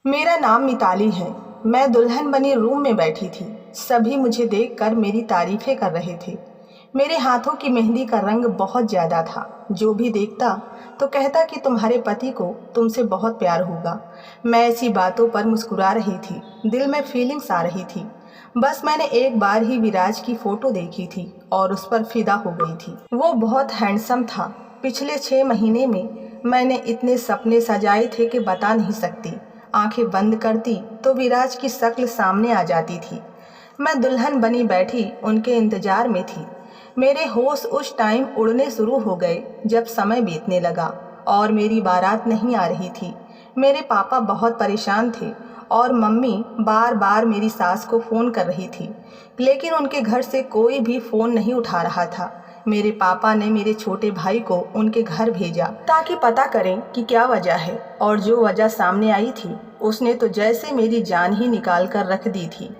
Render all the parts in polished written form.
मेरा नाम मिताली है। मैं दुल्हन बनी रूम में बैठी थी। सभी मुझे देखकर मेरी तारीफें कर रहे थे। मेरे हाथों की मेहंदी का रंग बहुत ज़्यादा था। जो भी देखता तो कहता कि तुम्हारे पति को तुमसे बहुत प्यार होगा। मैं ऐसी बातों पर मुस्कुरा रही थी। दिल में फीलिंग्स आ रही थी। बस मैंने एक बार ही विराज की फ़ोटो देखी थी और उस पर फिदा हो गई थी। वो बहुत हैंडसम था। पिछले 6 महीने में मैंने इतने सपने सजाए थे कि बता नहीं सकती। आंखें बंद करती तो विराज की शक्ल सामने आ जाती थी। मैं दुल्हन बनी बैठी उनके इंतजार में थी। मेरे होश उस टाइम उड़ने शुरू हो गए जब समय बीतने लगा और मेरी बारात नहीं आ रही थी। मेरे पापा बहुत परेशान थे और मम्मी बार बार मेरी सास को फ़ोन कर रही थी, लेकिन उनके घर से कोई भी फ़ोन नहीं उठा रहा था। मेरे पापा ने मेरे छोटे भाई को उनके घर भेजा ताकि पता करें कि क्या वजह है, और जो वजह सामने आई थी उसने तो जैसे मेरी जान ही निकाल कर रख दी थी।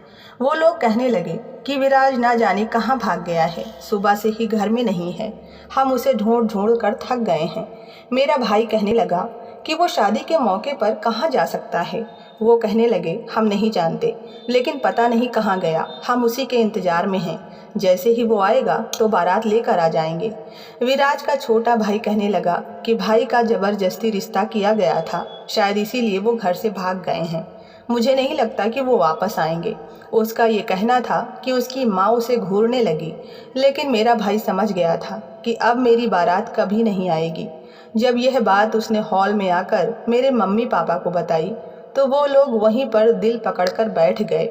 वो लोग कहने लगे कि विराज ना जाने कहाँ भाग गया है, सुबह से ही घर में नहीं है, हम उसे ढूंढ ढूंढ कर थक गए हैं। मेरा भाई कहने लगा कि वो शादी के मौके पर कहाँ जा सकता है। वो कहने लगे हम नहीं जानते, लेकिन पता नहीं कहाँ गया, हम उसी के इंतज़ार में हैं। जैसे ही वो आएगा तो बारात लेकर आ जाएंगे। विराज का छोटा भाई कहने लगा कि भाई का ज़बरदस्ती रिश्ता किया गया था, शायद इसीलिए वो घर से भाग गए हैं। मुझे नहीं लगता कि वो वापस आएंगे। उसका ये कहना था कि उसकी माँ उसे घूरने लगी, लेकिन मेरा भाई समझ गया था कि अब मेरी बारात कभी नहीं आएगी। जब यह बात उसने हॉल में आकर मेरे मम्मी पापा को बताई तो वो लोग वहीं पर दिल पकड़कर बैठ गए।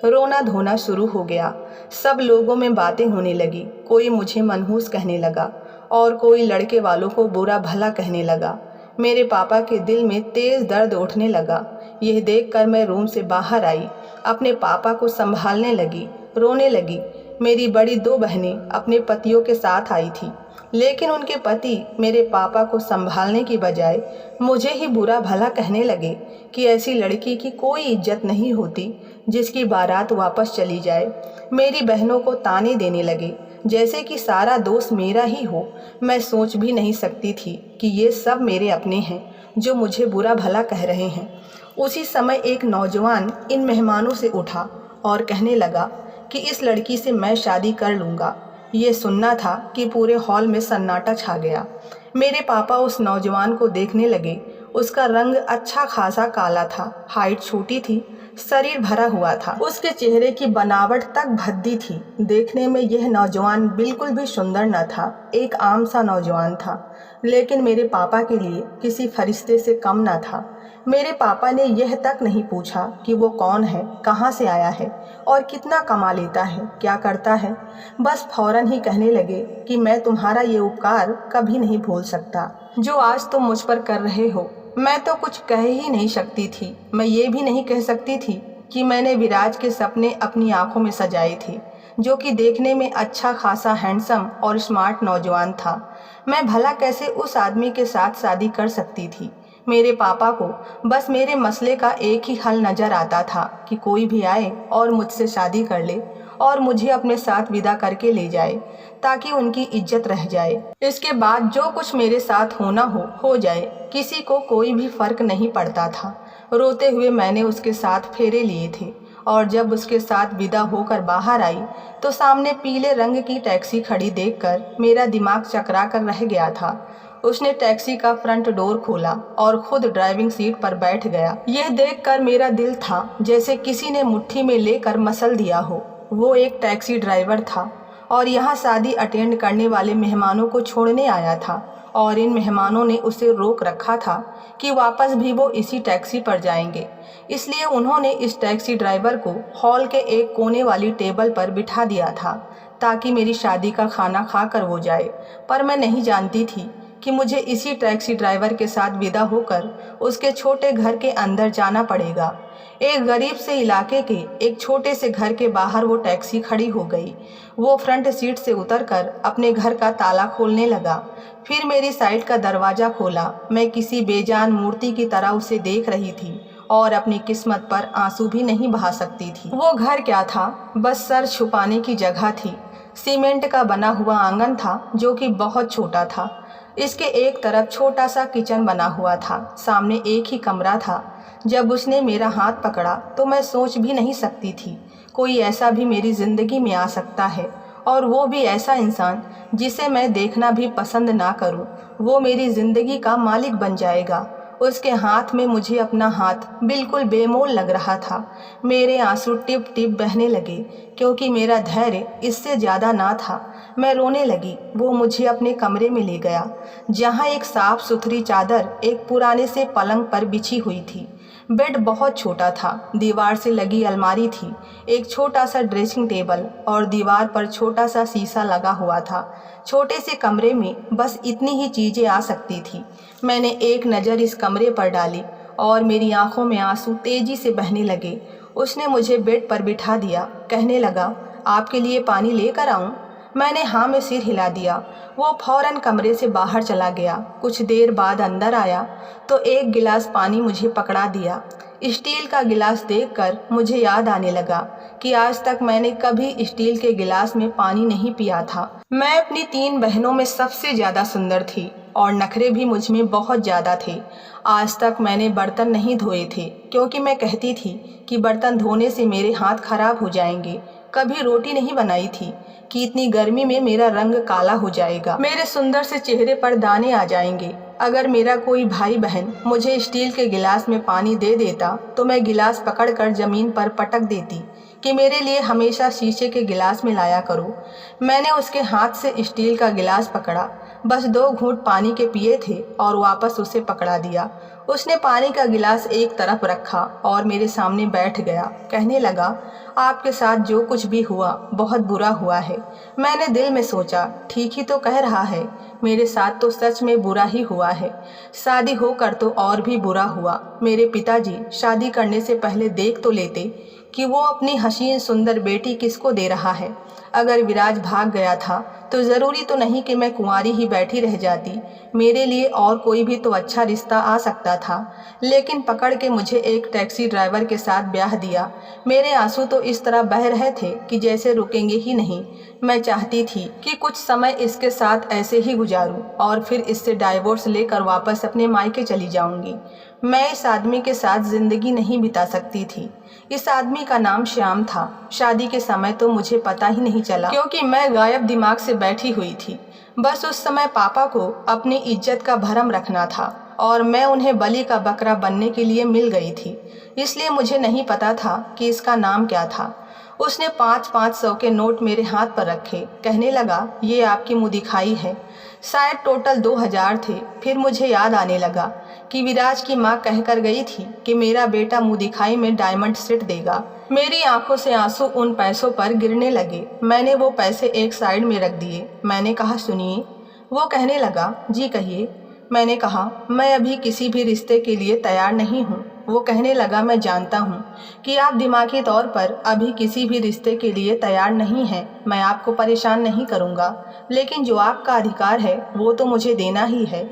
रोना धोना शुरू हो गया। सब लोगों में बातें होने लगी। कोई मुझे मनहूस कहने लगा और कोई लड़के वालों को बुरा भला कहने लगा। मेरे पापा के दिल में तेज़ दर्द उठने लगा। यह देखकर मैं रूम से बाहर आई, अपने पापा को संभालने लगी, रोने लगी। मेरी बड़ी 2 बहनें अपने पतियों के साथ आई थी, लेकिन उनके पति मेरे पापा को संभालने की बजाय मुझे ही बुरा भला कहने लगे कि ऐसी लड़की की कोई इज्जत नहीं होती जिसकी बारात वापस चली जाए। मेरी बहनों को ताने देने लगे जैसे कि सारा दोष मेरा ही हो। मैं सोच भी नहीं सकती थी कि ये सब मेरे अपने हैं जो मुझे बुरा भला कह रहे हैं। उसी समय एक नौजवान इन मेहमानों से उठा और कहने लगा कि इस लड़की से मैं शादी कर लूँगा। ये सुनना था कि पूरे हॉल में सन्नाटा छा गया। मेरे पापा उस नौजवान को देखने लगे। उसका रंग अच्छा खासा काला था, हाइट छोटी थी, शरीर भरा हुआ था, उसके चेहरे की बनावट तक भद्दी थी। देखने में यह नौजवान बिल्कुल भी सुंदर न था, एक आम सा नौजवान था, लेकिन मेरे पापा के लिए किसी फरिश्ते से कम न था। मेरे पापा ने यह तक नहीं पूछा कि वो कौन है, कहाँ से आया है और कितना कमा लेता है, क्या करता है। बस फौरन ही कहने लगे कि मैं तुम्हारा ये उपकार कभी नहीं भूल सकता जो आज तुम मुझ पर कर रहे हो। मैं तो कुछ कह ही नहीं सकती थी। मैं ये भी नहीं कह सकती थी कि मैंने विराज के सपने अपनी आंखों में सजाए थे, जो कि देखने में अच्छा खासा हैंडसम और स्मार्ट नौजवान था। मैं भला कैसे उस आदमी के साथ शादी कर सकती थी। मेरे पापा को बस मेरे मसले का एक ही हल नज़र आता था कि कोई भी आए और मुझसे शादी कर ले और मुझे अपने साथ विदा करके ले जाए ताकि उनकी इज्जत रह जाए। इसके बाद जो कुछ मेरे साथ होना हो जाए, किसी को कोई भी फर्क नहीं पड़ता था। रोते हुए मैंने उसके साथ फेरे लिए थे और जब उसके साथ विदा होकर बाहर आई तो सामने पीले रंग की टैक्सी खड़ी देखकर मेरा दिमाग चकरा कर रह गया था। उसने टैक्सी का फ्रंट डोर खोला और खुद ड्राइविंग सीट पर बैठ गया। यह देखकर मेरा दिल था जैसे किसी ने मुट्ठी में लेकर मसल दिया हो। वो एक टैक्सी ड्राइवर था और यहाँ शादी अटेंड करने वाले मेहमानों को छोड़ने आया था, और इन मेहमानों ने उसे रोक रखा था कि वापस भी वो इसी टैक्सी पर जाएंगे। इसलिए उन्होंने इस टैक्सी ड्राइवर को हॉल के एक कोने वाली टेबल पर बिठा दिया था ताकि मेरी शादी का खाना खाकर वो जाए। पर मैं नहीं जानती थी कि मुझे इसी टैक्सी ड्राइवर के साथ विदा होकर उसके छोटे घर के अंदर जाना पड़ेगा। एक गरीब से इलाके के एक छोटे से घर के बाहर वो टैक्सी खड़ी हो गई। वो फ्रंट सीट से उतरकर अपने घर का ताला खोलने लगा, फिर मेरी साइड का दरवाज़ा खोला। मैं किसी बेजान मूर्ति की तरह उसे देख रही थी और अपनी किस्मत पर आंसू भी नहीं बहा सकती थी। वो घर क्या था, बस सर छुपाने की जगह थी। सीमेंट का बना हुआ आंगन था जो कि बहुत छोटा था। इसके एक तरफ छोटा सा किचन बना हुआ था, सामने एक ही कमरा था। जब उसने मेरा हाथ पकड़ा तो मैं सोच भी नहीं सकती थी कोई ऐसा भी मेरी ज़िंदगी में आ सकता है, और वो भी ऐसा इंसान जिसे मैं देखना भी पसंद ना करूं, वो मेरी ज़िंदगी का मालिक बन जाएगा। उसके हाथ में मुझे अपना हाथ बिल्कुल बेमोल लग रहा था। मेरे आंसू टिप टिप बहने लगे क्योंकि मेरा धैर्य इससे ज़्यादा ना था। मैं रोने लगी। वो मुझे अपने कमरे में ले गया, जहाँ एक साफ सुथरी चादर एक पुराने से पलंग पर बिछी हुई थी। बेड बहुत छोटा था, दीवार से लगी अलमारी थी, एक छोटा सा ड्रेसिंग टेबल और दीवार पर छोटा सा शीशा लगा हुआ था। छोटे से कमरे में बस इतनी ही चीज़ें आ सकती थी। मैंने एक नज़र इस कमरे पर डाली और मेरी आंखों में आंसू तेजी से बहने लगे। उसने मुझे बेड पर बिठा दिया, कहने लगा, आपके लिए पानी लेकर आऊं? मैंने हाँ में सिर हिला दिया। वो फौरन कमरे से बाहर चला गया। कुछ देर बाद अंदर आया तो एक गिलास पानी मुझे पकड़ा दिया। स्टील का गिलास देखकर मुझे याद आने लगा कि आज तक मैंने कभी स्टील के गिलास में पानी नहीं पिया था। मैं अपनी 3 बहनों में सबसे ज़्यादा सुंदर थी और नखरे भी मुझ में बहुत ज़्यादा थे। आज तक मैंने बर्तन नहीं धोए थे क्योंकि मैं कहती थी कि बर्तन धोने से मेरे हाथ खराब हो जाएंगे। कभी रोटी नहीं बनाई थी कि इतनी गर्मी में मेरा रंग काला हो जाएगा, मेरे सुंदर से चेहरे पर दाने आ जाएंगे। अगर मेरा कोई भाई बहन मुझे स्टील के गिलास में पानी दे देता तो मैं गिलास पकड़कर ज़मीन पर पटक देती कि मेरे लिए हमेशा शीशे के गिलास में लाया करो। मैंने उसके हाथ से स्टील का गिलास पकड़ा, बस 2 घूंट पानी के पिए थे और वापस उसे पकड़ा दिया। उसने पानी का गिलास एक तरफ रखा और मेरे सामने बैठ गया। कहने लगा, आपके साथ जो कुछ भी हुआ बहुत बुरा हुआ है। मैंने दिल में सोचा, ठीक ही तो कह रहा है, मेरे साथ तो सच में बुरा ही हुआ है। शादी होकर तो और भी बुरा हुआ। मेरे पिताजी शादी करने से पहले देख तो लेते कि वो अपनी हसीन सुंदर बेटी किसको दे रहा है। अगर विराज भाग गया था तो ज़रूरी तो नहीं कि मैं कुंवारी ही बैठी रह जाती। मेरे लिए और कोई भी तो अच्छा रिश्ता आ सकता था, लेकिन पकड़ के मुझे एक टैक्सी ड्राइवर के साथ ब्याह दिया। मेरे आंसू तो इस तरह बह रहे थे कि जैसे रुकेंगे ही नहीं। मैं चाहती थी कि कुछ समय इसके साथ ऐसे ही गुजारूं और फिर इससे डाइवोर्स लेकर वापस अपने मायके चली जाऊंगी। मैं इस आदमी के साथ ज़िंदगी नहीं बिता सकती थी। इस आदमी का नाम श्याम था। शादी के समय तो मुझे पता ही नहीं चला क्योंकि मैं गायब दिमाग से बैठी हुई थी। बस उस समय पापा को अपनी इज्जत का भरम रखना था और मैं उन्हें बलि का बकरा बनने के लिए मिल गई थी, इसलिए मुझे नहीं पता था कि इसका नाम क्या था। उसने 500 के नोट मेरे हाथ पर रखे, कहने लगा, ये आपकी मुँह दिखाई है। शायद टोटल 2000 थे। फिर मुझे याद आने लगा कि विराज की माँ कहकर गई थी कि मेरा बेटा मुँह दिखाई में डायमंड सेट देगा। मेरी आंखों से आंसू उन पैसों पर गिरने लगे। मैंने वो पैसे एक साइड में रख दिए। मैंने कहा, सुनिए। वो कहने लगा, जी कहिए। मैंने कहा, मैं अभी किसी भी रिश्ते के लिए तैयार नहीं हूँ। वो कहने लगा, मैं जानता हूँ कि आप दिमागी तौर पर अभी किसी भी रिश्ते के लिए तैयार नहीं हैं। मैं आपको परेशान नहीं करूँगा, लेकिन जो आपका अधिकार है वो तो मुझे देना ही है।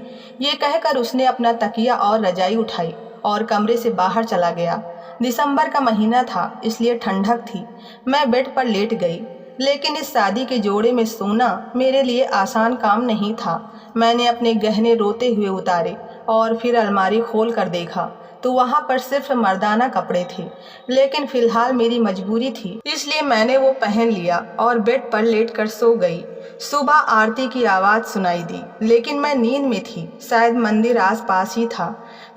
ये कहकर उसने अपना तकिया और रजाई उठाई और कमरे से बाहर चला गया। दिसंबर का महीना था, इसलिए ठंडक थी। मैं बेड पर लेट गई, लेकिन इस शादी के जोड़े में सोना मेरे लिए आसान काम नहीं था। मैंने अपने गहने रोते हुए उतारे और फिर अलमारी खोल कर देखा तो वहाँ पर सिर्फ मर्दाना कपड़े थे, लेकिन फिलहाल मेरी मजबूरी थी, इसलिए मैंने वो पहन लिया और बेड पर लेटकर सो गई। सुबह आरती की आवाज़ सुनाई दी, लेकिन मैं नींद में थी। शायद मंदिर आसपास ही था।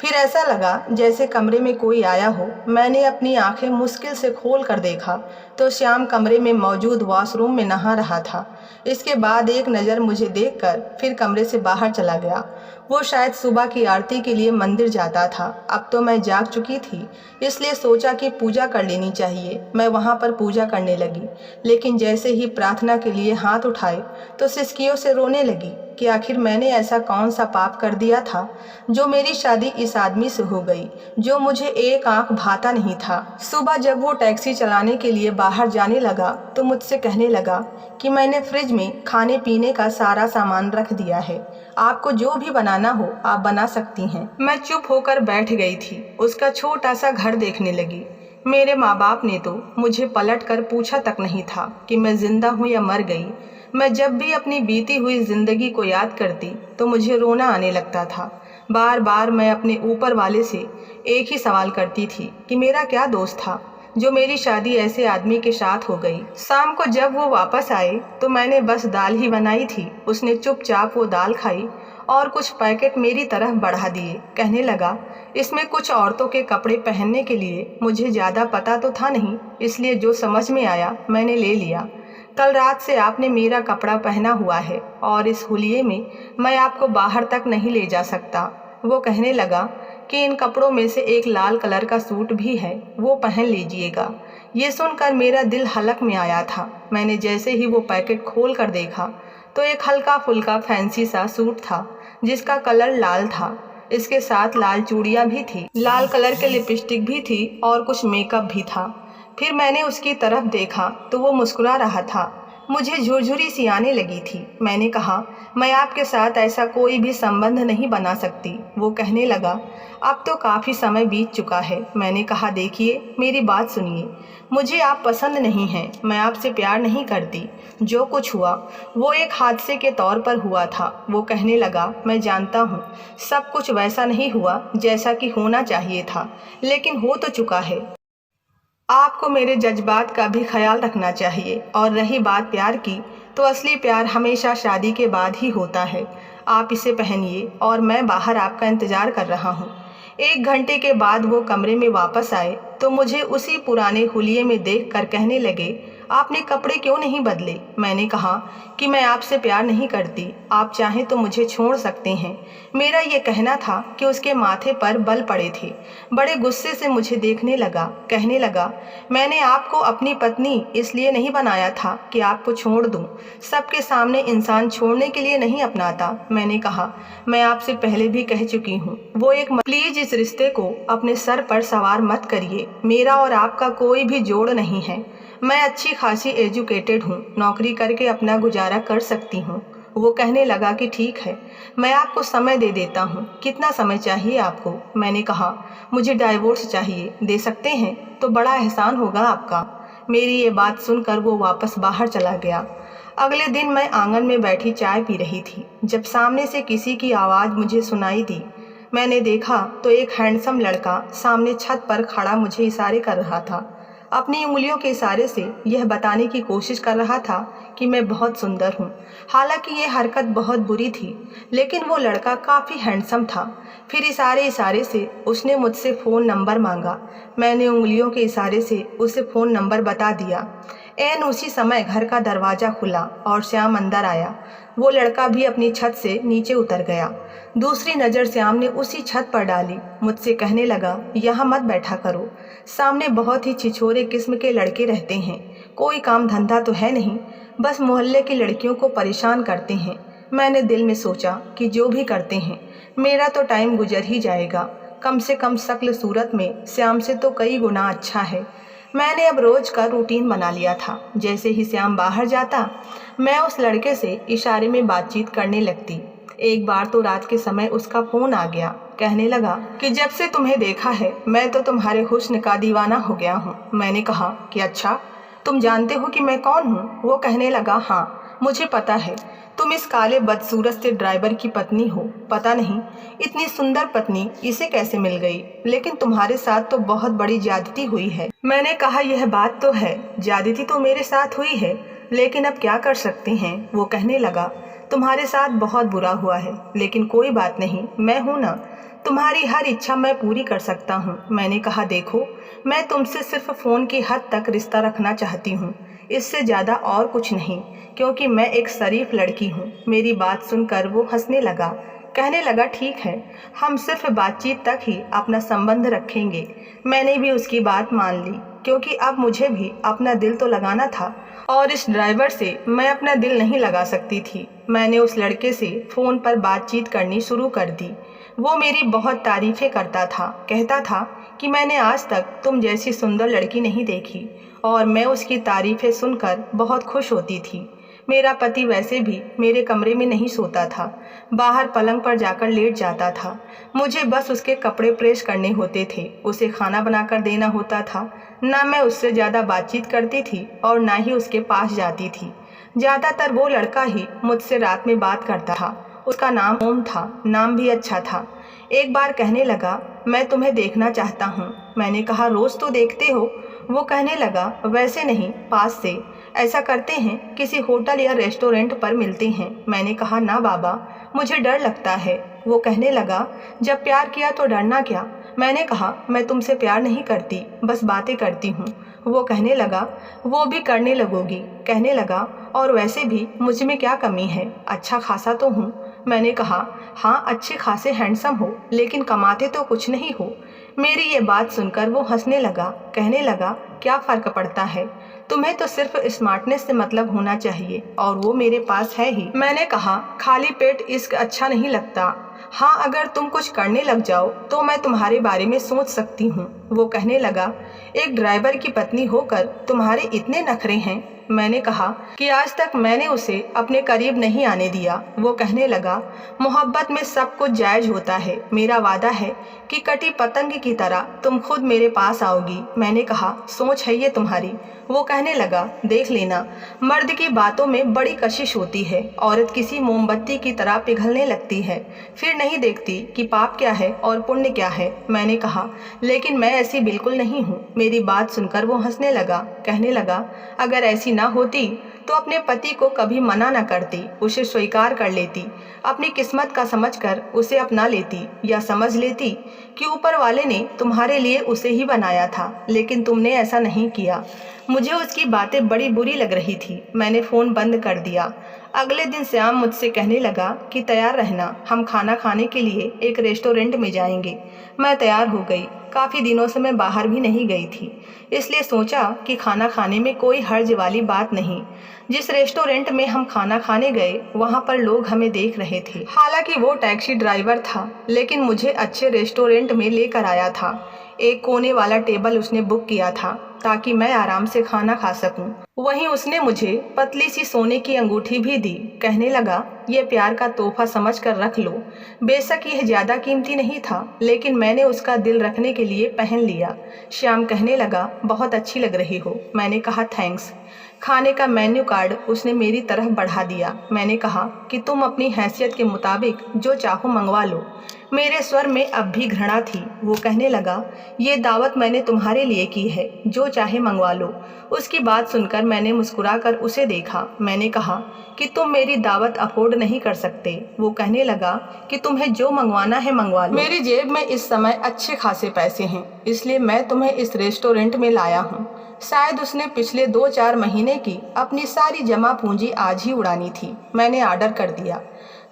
फिर ऐसा लगा जैसे कमरे में कोई आया हो। मैंने अपनी आंखें मुश्किल से खोल कर देखा तो श्याम कमरे में मौजूद वॉशरूम में नहा रहा था। इसके बाद एक नज़र मुझे देखकर फिर कमरे से बाहर चला गया। वो शायद सुबह की आरती के लिए मंदिर जाता था। अब तो मैं जाग चुकी थी, इसलिए सोचा कि पूजा कर लेनी चाहिए। मैं वहाँ पर पूजा करने लगी, लेकिन जैसे ही प्रार्थना के लिए हाथ उठाए तो सिसकियों से रोने लगी कि आखिर मैंने ऐसा कौन सा पाप कर दिया था जो मेरी शादी इस आदमी से हो गई, जो मुझे एक आंख भाता नहीं था। सुबह जब वो टैक्सी चलाने के लिए बाहर जाने लगा तो मुझसे कहने लगा कि मैंने फ्रिज में खाने पीने का सारा सामान रख दिया है, आपको जो भी बनाना हो आप बना सकती हैं। मैं चुप होकर बैठ गई थी। उसका छोटा सा घर देखने लगी। मेरे माँ बाप ने तो मुझे पलट कर पूछा तक नहीं था कि मैं जिंदा हूँ या मर गई। मैं जब भी अपनी बीती हुई ज़िंदगी को याद करती तो मुझे रोना आने लगता था। बार बार मैं अपने ऊपर वाले से एक ही सवाल करती थी कि मेरा क्या दोष था जो मेरी शादी ऐसे आदमी के साथ हो गई। शाम को जब वो वापस आए तो मैंने बस दाल ही बनाई थी। उसने चुपचाप वो दाल खाई और कुछ पैकेट मेरी तरफ बढ़ा दिए। कहने लगा, इसमें कुछ औरतों के कपड़े पहनने के लिए। मुझे ज़्यादा पता तो था नहीं, इसलिए जो समझ में आया मैंने ले लिया। कल रात से आपने मेरा कपड़ा पहना हुआ है और इस हुलिये में मैं आपको बाहर तक नहीं ले जा सकता। वो कहने लगा कि इन कपड़ों में से एक लाल कलर का सूट भी है, वो पहन लीजिएगा। ये सुनकर मेरा दिल हलक में आया था। मैंने जैसे ही वो पैकेट खोल कर देखा तो एक हल्का फुल्का फैंसी सा सूट था जिसका कलर लाल था। इसके साथ लाल चूड़ियाँ भी थी, लाल कलर के लिपस्टिक भी थी और कुछ मेकअप भी था। फिर मैंने उसकी तरफ देखा तो वो मुस्कुरा रहा था। मुझे झुरझुरी सी आने लगी थी। मैंने कहा, मैं आपके साथ ऐसा कोई भी संबंध नहीं बना सकती। वो कहने लगा, अब तो काफ़ी समय बीत चुका है। मैंने कहा, देखिए मेरी बात सुनिए, मुझे आप पसंद नहीं हैं, मैं आपसे प्यार नहीं करती। जो कुछ हुआ वो एक हादसे के तौर पर हुआ था। वो कहने लगा, मैं जानता हूँ सब कुछ वैसा नहीं हुआ जैसा कि होना चाहिए था, लेकिन हो तो चुका है। आपको मेरे जज्बात का भी ख्याल रखना चाहिए। और रही बात प्यार की, तो असली प्यार हमेशा शादी के बाद ही होता है। आप इसे पहनिए और मैं बाहर आपका इंतज़ार कर रहा हूँ। 1 घंटे के बाद वो कमरे में वापस आए तो मुझे उसी पुराने हुलिये में देखकर कहने लगे, आपने कपड़े क्यों नहीं बदले? मैंने कहा कि मैं आपसे प्यार नहीं करती, आप चाहें तो मुझे छोड़ सकते हैं। मेरा ये कहना था कि उसके माथे पर बल पड़े थे। बड़े गुस्से से मुझे देखने लगा। कहने लगा, मैंने आपको अपनी पत्नी इसलिए नहीं बनाया था कि आपको छोड़ दूं। सबके सामने इंसान छोड़ने के लिए नहीं अपनाता। मैंने कहा, मैं आपसे पहले भी कह चुकी हूँ, वो एक प्लीज इस रिश्ते को अपने सर पर सवार मत करिए। मेरा और आपका कोई भी जोड़ नहीं है। मैं अच्छी खासी एजुकेटेड हूँ, नौकरी करके अपना गुजारा कर सकती हूँ। वो कहने लगा कि ठीक है, मैं आपको समय दे देता हूँ। कितना समय चाहिए आपको? मैंने कहा, मुझे डाइवोर्स चाहिए। दे सकते हैं तो बड़ा एहसान होगा आपका। मेरी ये बात सुनकर वो वापस बाहर चला गया। अगले दिन मैं आंगन में बैठी चाय पी रही थी जब सामने से किसी की आवाज़ मुझे सुनाई दी। मैंने देखा तो एक हैंडसम लड़का सामने छत पर खड़ा मुझे इशारे कर रहा था। अपनी उंगलियों के इशारे से यह बताने की कोशिश कर रहा था कि मैं बहुत सुंदर हूँ। हालांकि ये हरकत बहुत बुरी थी, लेकिन वो लड़का काफ़ी हैंडसम था। फिर इशारे से उसने मुझसे फ़ोन नंबर मांगा। मैंने उंगलियों के इशारे से उसे फ़ोन नंबर बता दिया। एन उसी समय घर का दरवाज़ा खुला और श्याम अंदर आया। वो लड़का भी अपनी छत से नीचे उतर गया। दूसरी नज़र श्याम ने उसी छत पर डाली। मुझसे कहने लगा, यहाँ मत बैठा करो, सामने बहुत ही छिछोरे किस्म के लड़के रहते हैं। कोई काम धंधा तो है नहीं, बस मोहल्ले की लड़कियों को परेशान करते हैं। मैंने दिल में सोचा कि जो भी करते हैं, मेरा तो टाइम गुजर ही जाएगा। कम से कम शक्ल सूरत में श्याम से तो कई गुना अच्छा है। मैंने अब रोज़ का रूटीन बना लिया था। जैसे ही श्याम बाहर जाता, मैं उस लड़के से इशारे में बातचीत करने लगती। एक बार तो रात के समय उसका फ़ोन आ गया। कहने लगा कि जब से तुम्हें देखा है मैं तो तुम्हारे हुस्न का दीवाना हो गया हूँ। मैंने कहा कि अच्छा, तुम जानते हो कि मैं कौन हूँ? वो कहने लगा, हाँ मुझे पता है, तुम इस काले बदसूरत से ड्राइवर की पत्नी हो। पता नहीं इतनी सुंदर पत्नी इसे कैसे मिल गई, लेकिन तुम्हारे साथ तो बहुत बड़ी ज्यादती हुई है। मैंने कहा, यह बात तो है, ज्यादती तो मेरे साथ हुई है, लेकिन अब क्या कर सकते हैं। वो कहने लगा, तुम्हारे साथ बहुत बुरा हुआ है, लेकिन कोई बात नहीं, मैं हूँ ना, तुम्हारी हर इच्छा मैं पूरी कर सकता हूँ। मैंने कहा, देखो मैं तुमसे सिर्फ फ़ोन की हद तक रिश्ता रखना चाहती हूँ, इससे ज़्यादा और कुछ नहीं, क्योंकि मैं एक शरीफ लड़की हूँ। मेरी बात सुनकर वो हंसने लगा। कहने लगा, ठीक है, हम सिर्फ बातचीत तक ही अपना संबंध रखेंगे। मैंने भी उसकी बात मान ली, क्योंकि अब मुझे भी अपना दिल तो लगाना था और इस ड्राइवर से मैं अपना दिल नहीं लगा सकती थी। मैंने उस लड़के से फ़ोन पर बातचीत करनी शुरू कर दी। वो मेरी बहुत तारीफ़ें करता था, कहता था कि मैंने आज तक तुम जैसी सुंदर लड़की नहीं देखी, और मैं उसकी तारीफ़ें सुनकर बहुत खुश होती थी। मेरा पति वैसे भी मेरे कमरे में नहीं सोता था, बाहर पलंग पर जाकर लेट जाता था। मुझे बस उसके कपड़े प्रेस करने होते थे, उसे खाना बनाकर देना होता था। ना मैं उससे ज़्यादा बातचीत करती थी और ना ही उसके पास जाती थी। ज़्यादातर वो लड़का ही मुझसे रात में बात करता था। उसका नाम ओम था, नाम भी अच्छा था। एक बार कहने लगा, मैं तुम्हें देखना चाहता हूँ। मैंने कहा, रोज़ तो देखते हो। वो कहने लगा, वैसे नहीं, पास से। ऐसा करते हैं, किसी होटल या रेस्टोरेंट पर मिलते हैं। मैंने कहा, ना बाबा, मुझे डर लगता है। वो कहने लगा, जब प्यार किया तो डरना क्या। मैंने कहा, मैं तुमसे प्यार नहीं करती, बस बातें करती हूँ। वो कहने लगा, वो भी करने लगोगी। कहने लगा, और वैसे भी मुझ में क्या कमी है, अच्छा खासा तो हूँ। मैंने कहा, हाँ, अच्छे खासे हैंडसम हो, लेकिन कमाते तो कुछ नहीं हो। मेरी ये बात सुनकर वो हंसने लगा। कहने लगा, क्या फ़र्क पड़ता है, तुम्हें तो सिर्फ स्मार्टनेस से मतलब होना चाहिए, और वो मेरे पास है ही। मैंने कहा, खाली पेट इश्क अच्छा नहीं लगता। हाँ, अगर तुम कुछ करने लग जाओ तो मैं तुम्हारे बारे में सोच सकती हूँ। वो कहने लगा, एक ड्राइवर की पत्नी होकर तुम्हारे इतने नखरे हैं। मैंने कहा कि आज तक मैंने उसे अपने करीब नहीं आने दिया। वो कहने लगा, मोहब्बत में सब कुछ जायज़ होता है। मेरा वादा है कि कटी पतंग की तरह तुम खुद मेरे पास आओगी। मैंने कहा, सोच है ये तुम्हारी। वो कहने लगा, देख लेना, मर्द की बातों में बड़ी कशिश होती है। औरत किसी मोमबत्ती की तरह पिघलने लगती है, फिर नहीं देखती कि पाप क्या है और पुण्य क्या है। मैंने कहा, लेकिन मैं ऐसी बिल्कुल नहीं हूँ। मेरी बात सुनकर वो हंसने लगा। कहने लगा, अगर ऐसी ना होती तो अपने पति को कभी मना न करती, उसे स्वीकार कर लेती, अपनी किस्मत का समझकर उसे अपना लेती, या समझ लेती कि ऊपर वाले ने तुम्हारे लिए उसे ही बनाया था। लेकिन तुमने ऐसा नहीं किया। मुझे उसकी बातें बड़ी बुरी लग रही थी। मैंने फ़ोन बंद कर दिया। अगले दिन श्याम मुझसे कहने लगा कि तैयार रहना, हम खाना खाने के लिए एक रेस्टोरेंट में जाएंगे। मैं तैयार हो गई। काफ़ी दिनों से मैं बाहर भी नहीं गई थी, इसलिए सोचा कि खाना खाने में कोई हर्ज वाली बात नहीं। जिस रेस्टोरेंट में हम खाना खाने गए, वहाँ पर लोग हमें देख रहे थे। हालांकि वो टैक्सी ड्राइवर था, लेकिन मुझे अच्छे रेस्टोरेंट में लेकर आया था। एक कोने वाला टेबल उसने बुक किया था ताकि मैं आराम से खाना खा सकूं। वहीं उसने मुझे पतली सी सोने की अंगूठी भी दी। कहने लगा, ये प्यार का तोहफा समझ कर रख लो। बेशक यह ज़्यादा कीमती नहीं था, लेकिन मैंने उसका दिल रखने के लिए पहन लिया। श्याम कहने लगा, बहुत अच्छी लग रही हो। मैंने कहा, थैंक्स। खाने का मेन्यू कार्ड उसने मेरी तरफ बढ़ा दिया। मैंने कहा कि तुम अपनी हैसियत के मुताबिक जो चाहो मंगवा लो। मेरे स्वर में अब भी घृणा थी। वो कहने लगा, ये दावत मैंने तुम्हारे लिए की है, जो चाहे मंगवा लो। उसकी बात सुनकर मैंने मुस्कुराकर उसे देखा। मैंने कहा कि तुम मेरी दावत अफोर्ड नहीं कर सकते। वो कहने लगा कि तुम्हें जो मंगवाना है मंगवा लो। मेरी जेब में इस समय अच्छे खासे पैसे हैं, इसलिए मैं तुम्हें इस रेस्टोरेंट में लाया हूँ। शायद उसने पिछले 2-4 महीने की अपनी सारी जमा पूंजी आज ही उड़ानी थी। मैंने ऑर्डर कर दिया।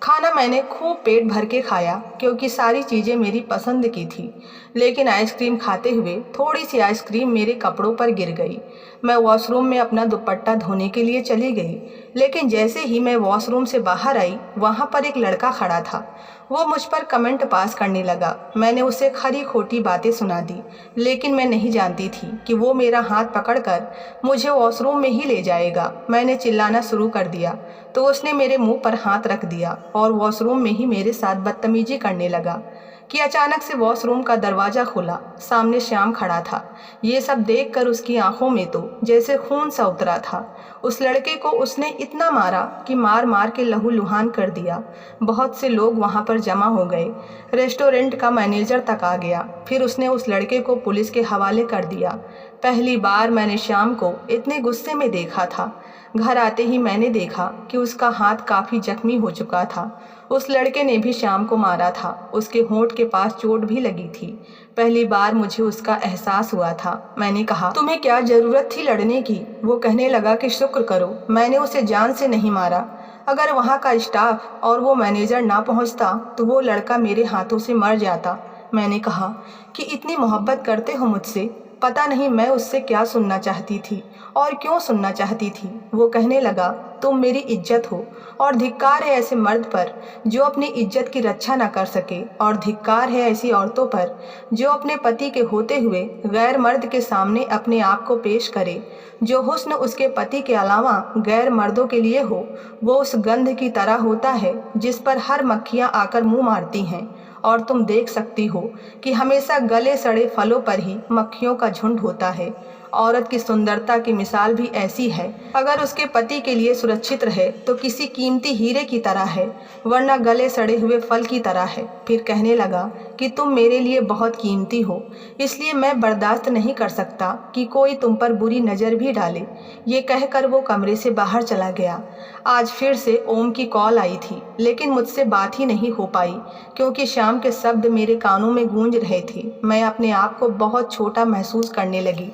खाना मैंने खूब पेट भर के खाया, क्योंकि सारी चीज़ें मेरी पसंद की थी। लेकिन आइसक्रीम खाते हुए थोड़ी सी आइसक्रीम मेरे कपड़ों पर गिर गई। मैं वॉशरूम में अपना दुपट्टा धोने के लिए चली गई, लेकिन जैसे ही मैं वॉशरूम से बाहर आई, वहाँ पर एक लड़का खड़ा था। वो मुझ पर कमेंट पास करने लगा। मैंने उसे खरी खोटी बातें सुना दी, लेकिन मैं नहीं जानती थी कि वो मेरा हाथ पकड़कर मुझे वॉशरूम में ही ले जाएगा। मैंने चिल्लाना शुरू कर दिया तो उसने मेरे मुंह पर हाथ रख दिया और वॉशरूम में ही मेरे साथ बदतमीजी करने लगा कि अचानक से वॉशरूम का दरवाज़ा खुला। सामने श्याम खड़ा था। ये सब देखकर उसकी आंखों में तो जैसे खून सा उतरा था। उस लड़के को उसने इतना मारा कि मार मार के लहूलुहान कर दिया। बहुत से लोग वहाँ पर जमा हो गए। रेस्टोरेंट का मैनेजर तक आ गया। फिर उसने उस लड़के को पुलिस के हवाले कर दिया। पहली बार मैंने श्याम को इतने गुस्से में देखा था। घर आते ही मैंने देखा कि उसका हाथ काफ़ी जख्मी हो चुका था। उस लड़के ने भी श्याम को मारा था। उसके होंठ के पास चोट भी लगी थी। पहली बार मुझे उसका एहसास हुआ था। मैंने कहा, तुम्हें क्या ज़रूरत थी लड़ने की? वो कहने लगा कि शुक्र करो, मैंने उसे जान से नहीं मारा। अगर वहाँ का स्टाफ और वो मैनेजर ना पहुँचता तो वो लड़का मेरे हाथों से मर जाता। मैंने कहा कि इतनी मोहब्बत करते हो मुझसे? पता नहीं मैं उससे क्या सुनना चाहती थी और क्यों सुनना चाहती थी। वो कहने लगा, तुम मेरी इज्जत हो और धिक्कार है ऐसे मर्द पर जो अपनी इज्जत की रक्षा न कर सके, और धिक्कार है ऐसी औरतों पर जो अपने पति के होते हुए गैर मर्द के सामने अपने आप को पेश करे। जो हुस्न उसके पति के अलावा गैर मर्दों के लिए हो, वो उस गंध की तरह होता है जिस पर हर मक्खियाँ आकर मुँह मारती हैं। और तुम देख सकती हो कि हमेशा गले सड़े फलों पर ही मक्खियों का झुंड होता है। औरत की सुंदरता की मिसाल भी ऐसी है, अगर उसके पति के लिए सुरक्षित रहे तो किसी कीमती हीरे की तरह है, वरना गले सड़े हुए फल की तरह है। फिर कहने लगा कि तुम मेरे लिए बहुत कीमती हो, इसलिए मैं बर्दाश्त नहीं कर सकता कि कोई तुम पर बुरी नज़र भी डाले। ये कहकर वो कमरे से बाहर चला गया। आज फिर से ओम की कॉल आई थी, लेकिन मुझसे बात ही नहीं हो पाई क्योंकि शाम के शब्द मेरे कानों में गूंज रहे थे। मैं अपने आप को बहुत छोटा महसूस करने लगी।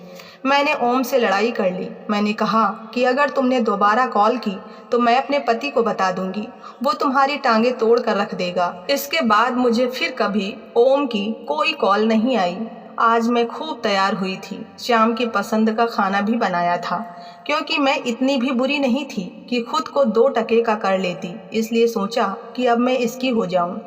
मैंने ओम से लड़ाई कर ली। मैंने कहा कि अगर तुमने दोबारा कॉल की तो मैं अपने पति को बता दूंगी, वो तुम्हारी टांगें तोड़ कर रख देगा। इसके बाद मुझे फिर कभी ओम की कोई कॉल नहीं आई। आज मैं खूब तैयार हुई थी, शाम की पसंद का खाना भी बनाया था, क्योंकि मैं इतनी भी बुरी नहीं थी कि खुद को 2 टके का कर लेती। इसलिए सोचा कि अब मैं इसकी हो जाऊं,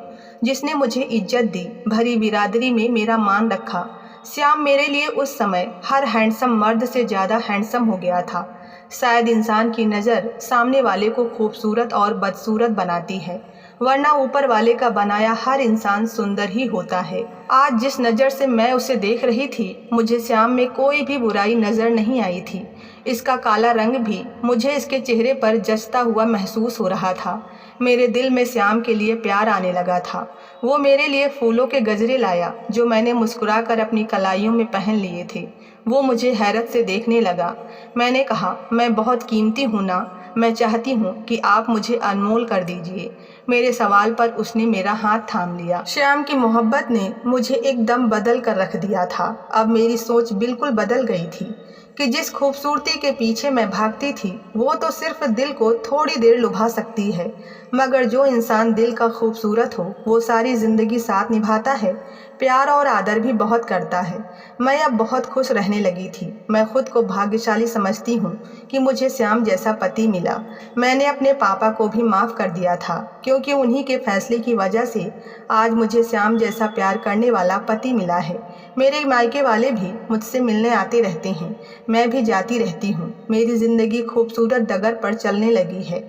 जिसने मुझे इज्जत दी, भरी बिरादरी में मेरा मान रखा। श्याम मेरे लिए उस समय हर हैंडसम मर्द से ज़्यादा हैंडसम हो गया था। शायद इंसान की नज़र सामने वाले को खूबसूरत और बदसूरत बनाती है, वरना ऊपर वाले का बनाया हर इंसान सुंदर ही होता है। आज जिस नज़र से मैं उसे देख रही थी, मुझे श्याम में कोई भी बुराई नज़र नहीं आई थी। इसका काला रंग भी मुझे इसके चेहरे पर जचता हुआ महसूस हो रहा था। मेरे दिल में श्याम के लिए प्यार आने लगा था। वो मेरे लिए फूलों के गजरे लाया, जो मैंने मुस्कुराकर अपनी कलाइयों में पहन लिए थे। वो मुझे हैरत से देखने लगा। मैंने कहा, मैं बहुत कीमती हूँ ना, मैं चाहती हूँ कि आप मुझे अनमोल कर दीजिए। मेरे सवाल पर उसने मेरा हाथ थाम लिया। श्याम की मोहब्बत ने मुझे एकदम बदल कर रख दिया था। अब मेरी सोच बिल्कुल बदल गई थी कि जिस खूबसूरती के पीछे मैं भागती थी, वो तो सिर्फ दिल को थोड़ी देर लुभा सकती है, मगर जो इंसान दिल का खूबसूरत हो वो सारी ज़िंदगी साथ निभाता है, प्यार और आदर भी बहुत करता है। मैं अब बहुत खुश रहने लगी थी। मैं खुद को भाग्यशाली समझती हूँ कि मुझे श्याम जैसा पति मिला। मैंने अपने पापा को भी माफ़ कर दिया था, क्योंकि उन्हीं के फैसले की वजह से आज मुझे श्याम जैसा प्यार करने वाला पति मिला है। मेरे मायके वाले भी मुझसे मिलने आते रहते हैं, मैं भी जाती रहती हूँ। मेरी ज़िंदगी खूबसूरत डगर पर चलने लगी है।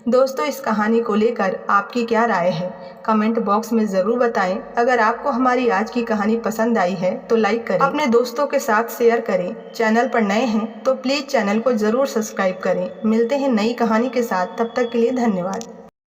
दोस्तों, इस कहानी को लेकर आपकी क्या राय है, कमेंट बॉक्स में ज़रूर बताएं। अगर आपको हमारी आज की कहानी पसंद आई है तो लाइक करें, अपने दोस्तों के साथ शेयर करें। चैनल पर नए हैं तो प्लीज़ चैनल को ज़रूर सब्सक्राइब करें। मिलते हैं नई कहानी के साथ, तब तक के लिए धन्यवाद।